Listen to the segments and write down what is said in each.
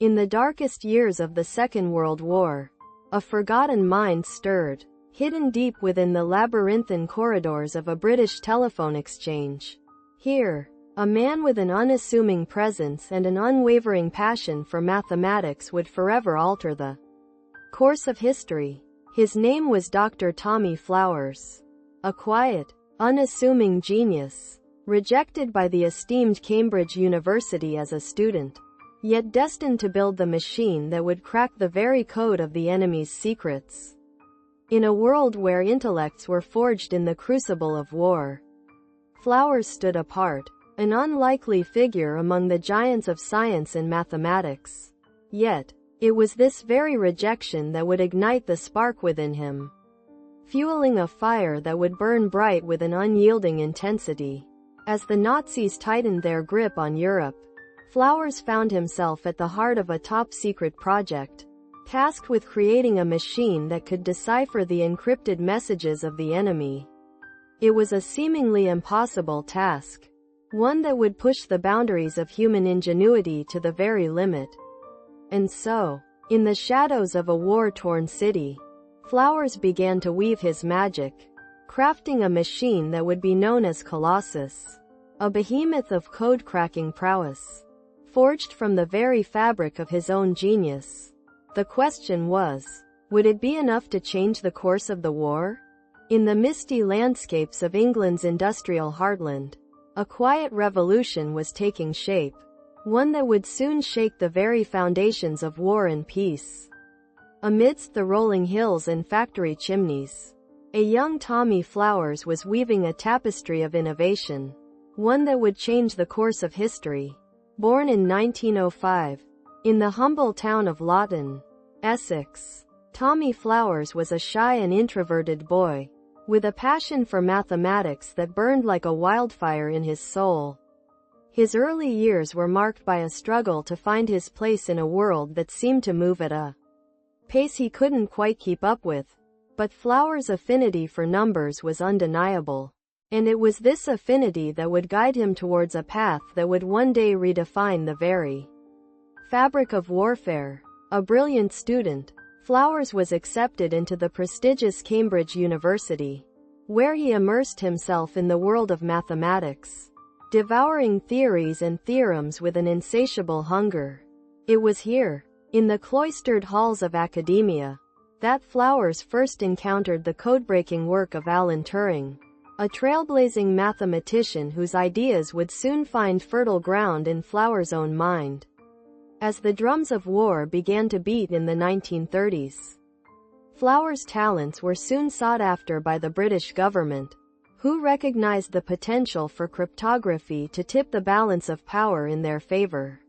In the darkest years of the Second World War, a forgotten mind stirred, hidden deep within the labyrinthine corridors of a British telephone exchange. Here, a man with an unassuming presence and an unwavering passion for mathematics would forever alter the course of history. His name was Dr. Tommy Flowers. A quiet, unassuming genius, rejected by the esteemed Cambridge University as a student, yet destined to build the machine that would crack the very code of the enemy's secrets. In a world where intellects were forged in the crucible of war, Flowers stood apart, an unlikely figure among the giants of science and mathematics. Yet, it was this very rejection that would ignite the spark within him, fueling a fire that would burn bright with an unyielding intensity. As the Nazis tightened their grip on Europe, Flowers found himself at the heart of a top-secret project, tasked with creating a machine that could decipher the encrypted messages of the enemy. It was a seemingly impossible task, one that would push the boundaries of human ingenuity to the very limit. And so, in the shadows of a war-torn city, Flowers began to weave his magic, crafting a machine that would be known as Colossus, a behemoth of code-cracking prowess, forged from the very fabric of his own genius. The question was, would it be enough to change the course of the war? In the misty landscapes of England's industrial heartland, a quiet revolution was taking shape, one that would soon shake the very foundations of war and peace. Amidst the rolling hills and factory chimneys, a young Tommy Flowers was weaving a tapestry of innovation, one that would change the course of history. Born in 1905, in the humble town of Lawton, Essex, Tommy Flowers was a shy and introverted boy, with a passion for mathematics that burned like a wildfire in his soul. His early years were marked by a struggle to find his place in a world that seemed to move at a pace he couldn't quite keep up with. But Flowers' affinity for numbers was undeniable, and it was this affinity that would guide him towards a path that would one day redefine the very fabric of warfare. A brilliant student, Flowers was accepted into the prestigious Cambridge University, where he immersed himself in the world of mathematics, devouring theories and theorems with an insatiable hunger. It was here, in the cloistered halls of academia, that Flowers first encountered the code-breaking work of Alan Turing, a trailblazing mathematician whose ideas would soon find fertile ground in Flowers' own mind. As the drums of war began to beat in the 1930s, Flowers' talents were soon sought after by the British government, who recognized the potential for cryptography to tip the balance of power in their favor.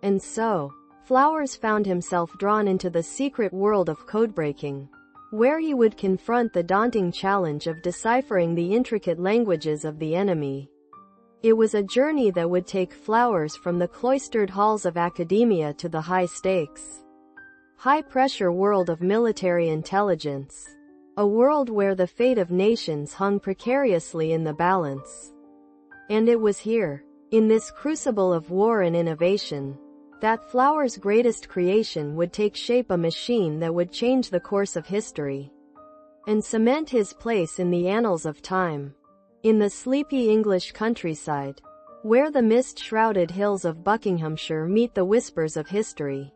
And so, Flowers found himself drawn into the secret world of codebreaking, where he would confront the daunting challenge of deciphering the intricate languages of the enemy. It was a journey that would take Flowers from the cloistered halls of academia to the high-stakes, high-pressure world of military intelligence. A world where the fate of nations hung precariously in the balance. And it was here, in this crucible of war and innovation, that Flowers' greatest creation would take shape, a machine that would change the course of history and cement his place in the annals of time. In the sleepy English countryside, where the mist-shrouded hills of Buckinghamshire meet the whispers of history,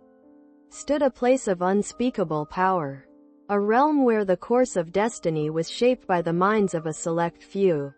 stood a place of unspeakable power. A realm where the course of destiny was shaped by the minds of a select few.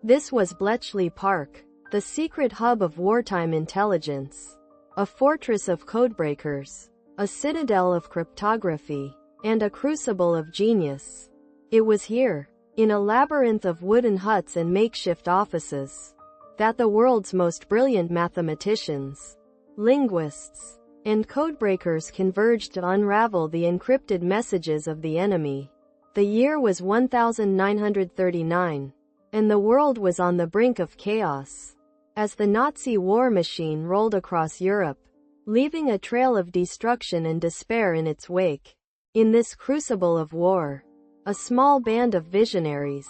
This was Bletchley Park, the secret hub of wartime intelligence, a fortress of codebreakers, a citadel of cryptography, and a crucible of genius. It was here, in a labyrinth of wooden huts and makeshift offices, that the world's most brilliant mathematicians, linguists, and codebreakers converged to unravel the encrypted messages of the enemy. The year was 1939, and the world was on the brink of chaos, as the Nazi war machine rolled across Europe, leaving a trail of destruction and despair in its wake. In this crucible of war, a small band of visionaries,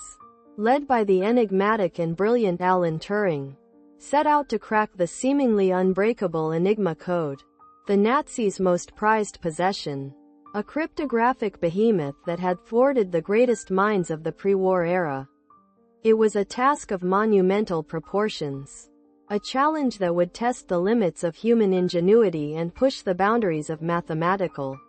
led by the enigmatic and brilliant Alan Turing, set out to crack the seemingly unbreakable Enigma code. the Nazis' most prized possession. A cryptographic behemoth that had thwarted the greatest minds of the pre-war era. It was a task of monumental proportions. A challenge that would test the limits of human ingenuity and push the boundaries of mathematical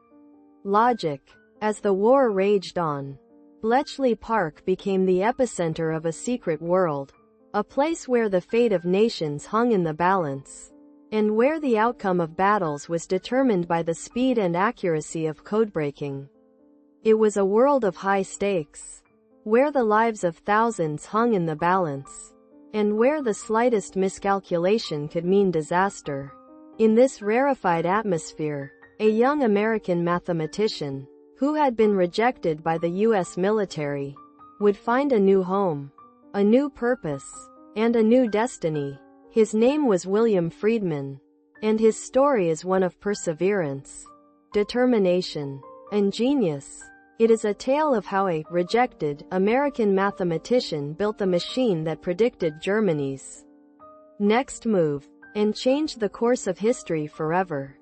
logic. As the war raged on, Bletchley Park became the epicenter of a secret world. A place where the fate of nations hung in the balance, and where the outcome of battles was determined by the speed and accuracy of codebreaking. It was a world of high stakes, where the lives of thousands hung in the balance, and where the slightest miscalculation could mean disaster. In this rarefied atmosphere, a young American mathematician, who had been rejected by the U.S. military, would find a new home, a new purpose, and a new destiny. His name was William Friedman, and his story is one of perseverance, determination, and genius. It is a tale of how a rejected American mathematician built the machine that predicted Germany's next move and changed the course of history forever.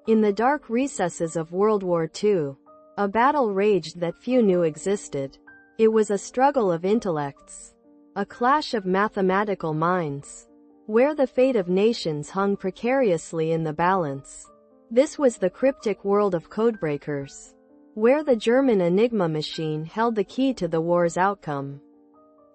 In the dark recesses of World War II, a battle raged that few knew existed. It was a struggle of intellects, a clash of mathematical minds, where the fate of nations hung precariously in the balance. This was the cryptic world of codebreakers, where the German Enigma machine held the key to the war's outcome.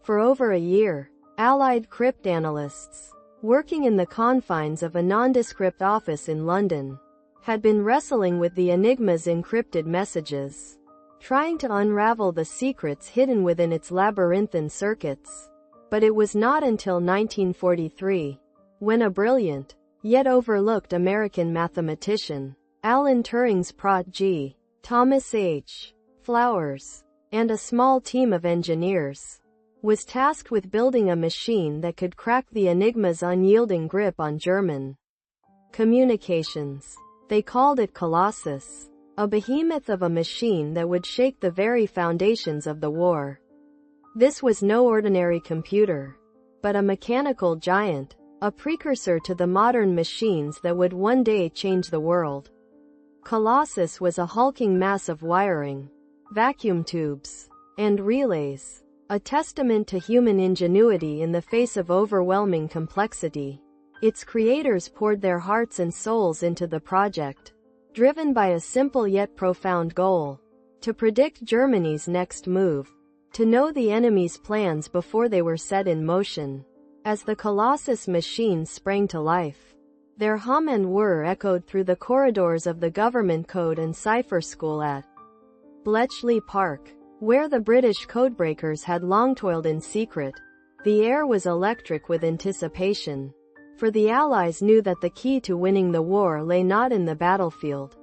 For over a year, Allied cryptanalysts, working in the confines of a nondescript office in London, had been wrestling with the Enigma's encrypted messages, trying to unravel the secrets hidden within its labyrinthine circuits. But it was not until 1943, when a brilliant, yet overlooked American mathematician, Alan Turing's protege, Thomas H. Flowers, and a small team of engineers, was tasked with building a machine that could crack the Enigma's unyielding grip on German communications. They called it Colossus, a behemoth of a machine that would shake the very foundations of the war. This was no ordinary computer, but a mechanical giant, a precursor to the modern machines that would one day change the world. Colossus was a hulking mass of wiring, vacuum tubes, and relays, a testament to human ingenuity in the face of overwhelming complexity. Its creators poured their hearts and souls into the project, driven by a simple yet profound goal: to predict Germany's next move, to know the enemy's plans before they were set in motion. As the Colossus machines sprang to life, their hum and whir echoed through the corridors of the Government Code and Cipher School at Bletchley Park, where the British codebreakers had long toiled in secret. The air was electric with anticipation, for the Allies knew that the key to winning the war lay not in the battlefield,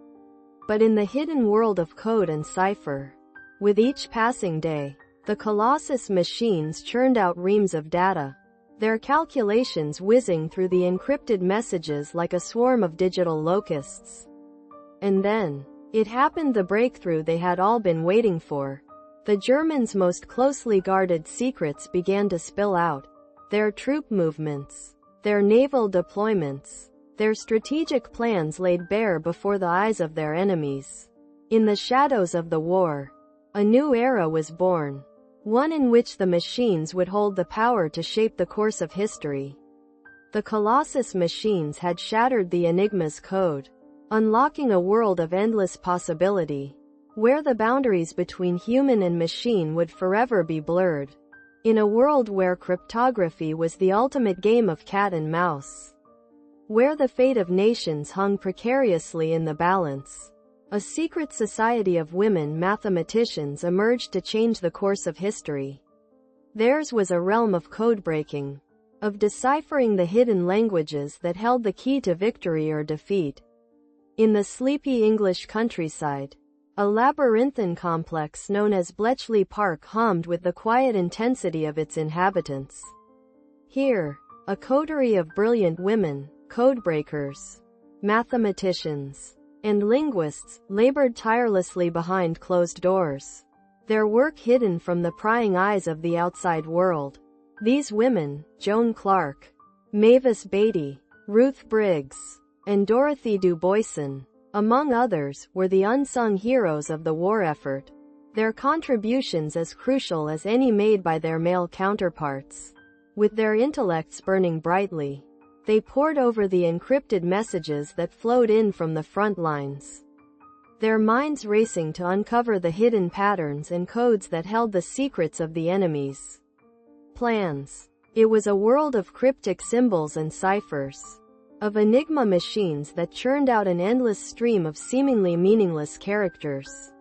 but in the hidden world of code and cipher. With each passing day, the Colossus machines churned out reams of data, their calculations whizzing through the encrypted messages like a swarm of digital locusts. And then, it happened, the breakthrough they had all been waiting for. The Germans' most closely guarded secrets began to spill out. Their troop movements, their naval deployments, their strategic plans laid bare before the eyes of their enemies. In the shadows of the war, a new era was born, one in which the machines would hold the power to shape the course of history. The Colossus machines had shattered the Enigma's code, unlocking a world of endless possibility, where the boundaries between human and machine would forever be blurred. In a world where cryptography was the ultimate game of cat and mouse, where the fate of nations hung precariously in the balance, a secret society of women mathematicians emerged to change the course of history. Theirs was a realm of code-breaking, of deciphering the hidden languages that held the key to victory or defeat. In the sleepy English countryside, a labyrinthine complex known as Bletchley Park hummed with the quiet intensity of its inhabitants. Here, a coterie of brilliant women, codebreakers, mathematicians, and linguists, labored tirelessly behind closed doors, their work hidden from the prying eyes of the outside world. These women, Joan Clark, Mavis Beatty, Ruth Briggs, and Dorothy Du Boyson, among others, were the unsung heroes of the war effort, their contributions as crucial as any made by their male counterparts. With their intellects burning brightly, they pored over the encrypted messages that flowed in from the front lines, their minds racing to uncover the hidden patterns and codes that held the secrets of the enemy's plans. It was a world of cryptic symbols and ciphers, of Enigma machines that churned out an endless stream of seemingly meaningless characters.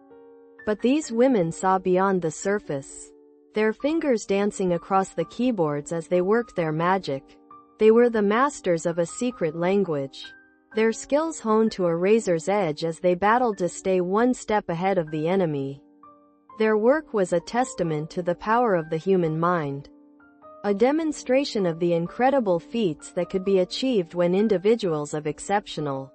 But these women saw beyond the surface, their fingers dancing across the keyboards as they worked their magic. They were the masters of a secret language, their skills honed to a razor's edge as they battled to stay one step ahead of the enemy. Their work was a testament to the power of the human mind, a demonstration of the incredible feats that could be achieved when individuals of exceptional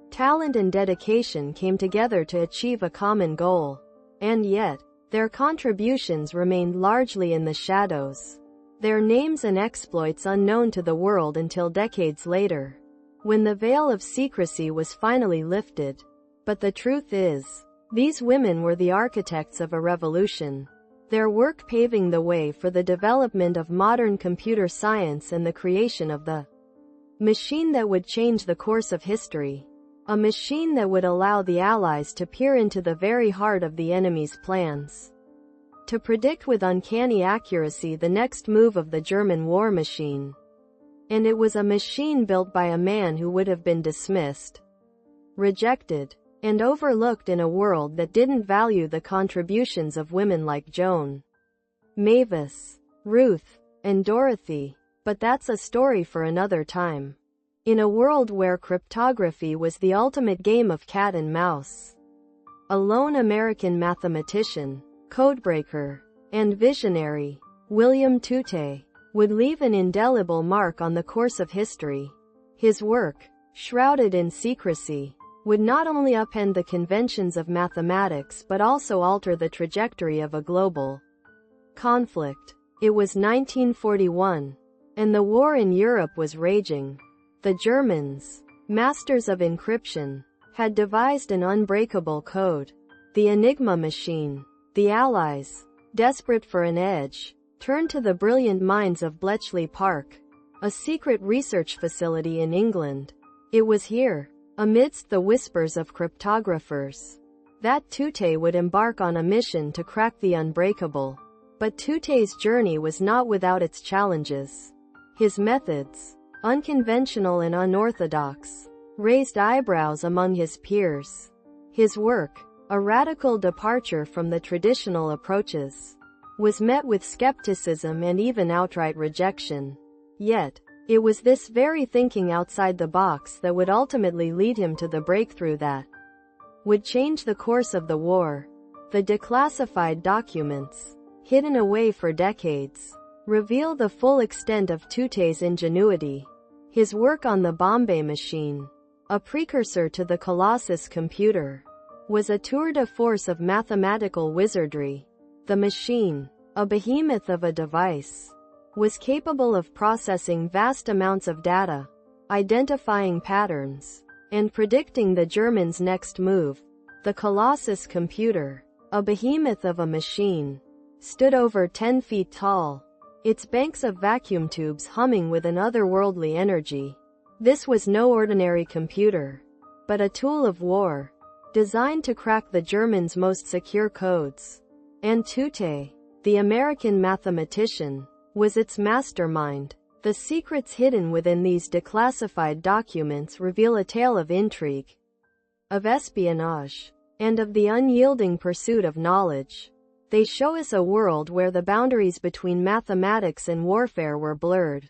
talent and dedication came together to achieve a common goal. And yet, their contributions remained largely in the shadows, their names and exploits unknown to the world until decades later, when the veil of secrecy was finally lifted. But the truth is, these women were the architects of a revolution, their work paving the way for the development of modern computer science and the creation of the machine that would change the course of history. A machine that would allow the Allies to peer into the very heart of the enemy's plans, to predict with uncanny accuracy the next move of the German war machine. And it was a machine built by a man who would have been dismissed, rejected, and overlooked in a world that didn't value the contributions of women like Joan, Mavis, Ruth, and Dorothy. But that's a story for another time. In a world where cryptography was the ultimate game of cat and mouse, a lone American mathematician, codebreaker, and visionary, William Tutte, would leave an indelible mark on the course of history. His work, shrouded in secrecy, would not only upend the conventions of mathematics but also alter the trajectory of a global conflict. It was 1941, and the war in Europe was raging. The Germans, masters of encryption, had devised an unbreakable code, the Enigma machine. The Allies, desperate for an edge, turned to the brilliant minds of Bletchley Park, a secret research facility in England. It was here, amidst the whispers of cryptographers, that Tutte would embark on a mission to crack the unbreakable. But Tutte's journey was not without its challenges. His methods, unconventional and unorthodox, raised eyebrows among his peers. His work, a radical departure from the traditional approaches, was met with skepticism and even outright rejection. Yet, it was this very thinking outside the box that would ultimately lead him to the breakthrough that would change the course of the war. The declassified documents, hidden away for decades, reveal the full extent of Tutte's ingenuity. His work on the Bombe machine, a precursor to the Colossus computer, was a tour de force of mathematical wizardry. The machine, a behemoth of a device, was capable of processing vast amounts of data, identifying patterns, and predicting the Germans' next move. The Colossus computer, a behemoth of a machine, stood over 10 feet tall, its banks of vacuum tubes humming with an otherworldly energy. This was no ordinary computer, but a tool of war, designed to crack the Germans' most secure codes. And Tutte, the American mathematician, was its mastermind. The secrets hidden within these declassified documents reveal a tale of intrigue, of espionage, and of the unyielding pursuit of knowledge. They show us a world where the boundaries between mathematics and warfare were blurred,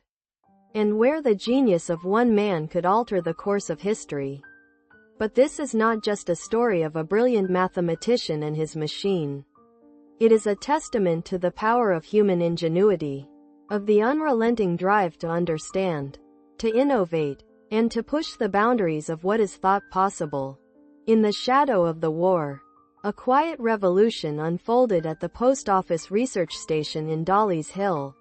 and where the genius of one man could alter the course of history. But this is not just a story of a brilliant mathematician and his machine. It is a testament to the power of human ingenuity, of the unrelenting drive to understand, to innovate, and to push the boundaries of what is thought possible. In the shadow of the war, a quiet revolution unfolded at the Post Office Research Station in Dolly's Hill,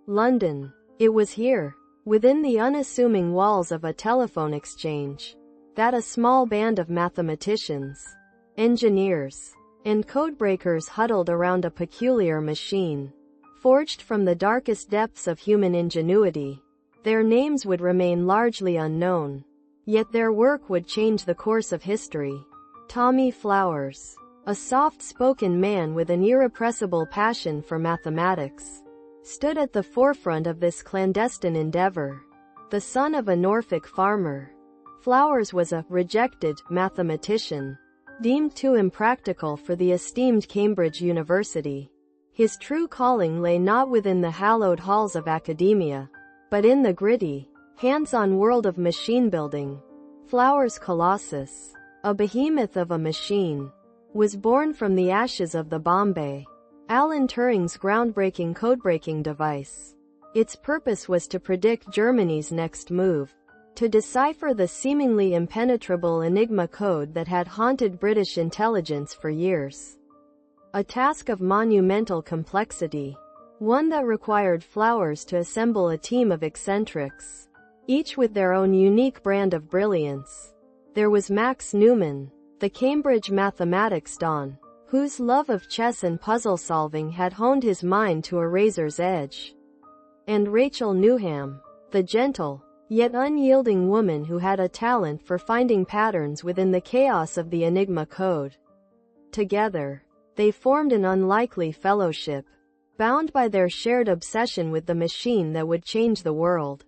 London. It was here, within the unassuming walls of a telephone exchange, that a small band of mathematicians, engineers, and codebreakers huddled around a peculiar machine, forged from the darkest depths of human ingenuity. Their names would remain largely unknown, yet their work would change the course of history. Tommy Flowers, a soft-spoken man with an irrepressible passion for mathematics, stood at the forefront of this clandestine endeavor. The son of a Norfolk farmer, Flowers was a rejected mathematician, deemed too impractical for the esteemed Cambridge University. His true calling lay not within the hallowed halls of academia, but in the gritty, hands-on world of machine building. Flowers' Colossus, a behemoth of a machine, was born from the ashes of the Bombe, Alan Turing's groundbreaking codebreaking device. Its purpose was to predict Germany's next move, to decipher the seemingly impenetrable Enigma code that had haunted British intelligence for years. A task of monumental complexity, one that required Flowers to assemble a team of eccentrics, each with their own unique brand of brilliance. There was Max Newman, the Cambridge mathematics don, whose love of chess and puzzle solving had honed his mind to a razor's edge. And Rachel Newham, the gentle, yet unyielding woman who had a talent for finding patterns within the chaos of the Enigma code. Together, they formed an unlikely fellowship, bound by their shared obsession with the machine that would change the world.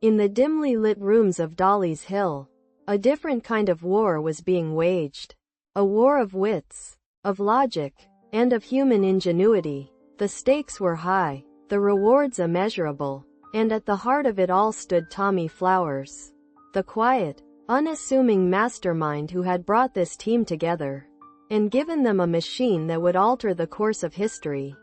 In the dimly lit rooms of Dolly's Hill, a different kind of war was being waged. A war of wits, of logic, and of human ingenuity. The stakes were high, the rewards immeasurable, and at the heart of it all stood Tommy Flowers, the quiet, unassuming mastermind who had brought this team together, and given them a machine that would alter the course of history.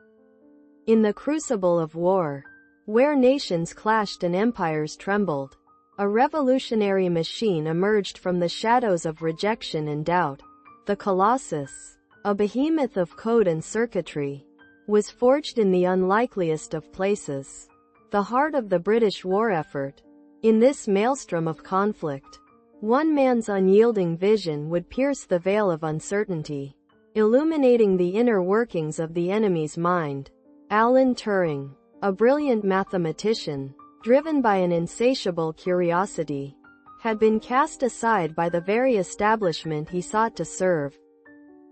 In the crucible of war, where nations clashed and empires trembled, a revolutionary machine emerged from the shadows of rejection and doubt. The Colossus, a behemoth of code and circuitry, was forged in the unlikeliest of places, the heart of the British war effort. In this maelstrom of conflict, one man's unyielding vision would pierce the veil of uncertainty, illuminating the inner workings of the enemy's mind. Alan Turing, a brilliant mathematician, driven by an insatiable curiosity, had been cast aside by the very establishment he sought to serve.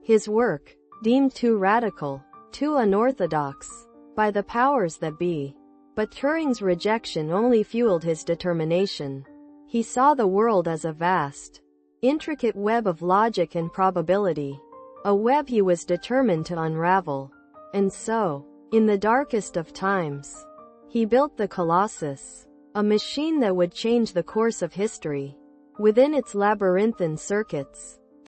His work, deemed too radical, too unorthodox, by the powers that be. But Turing's rejection only fueled his determination. He saw the world as a vast, intricate web of logic and probability, a web he was determined to unravel. And so, in the darkest of times, he built the Colossus, a machine that would change the course of history. Within its labyrinthine circuits,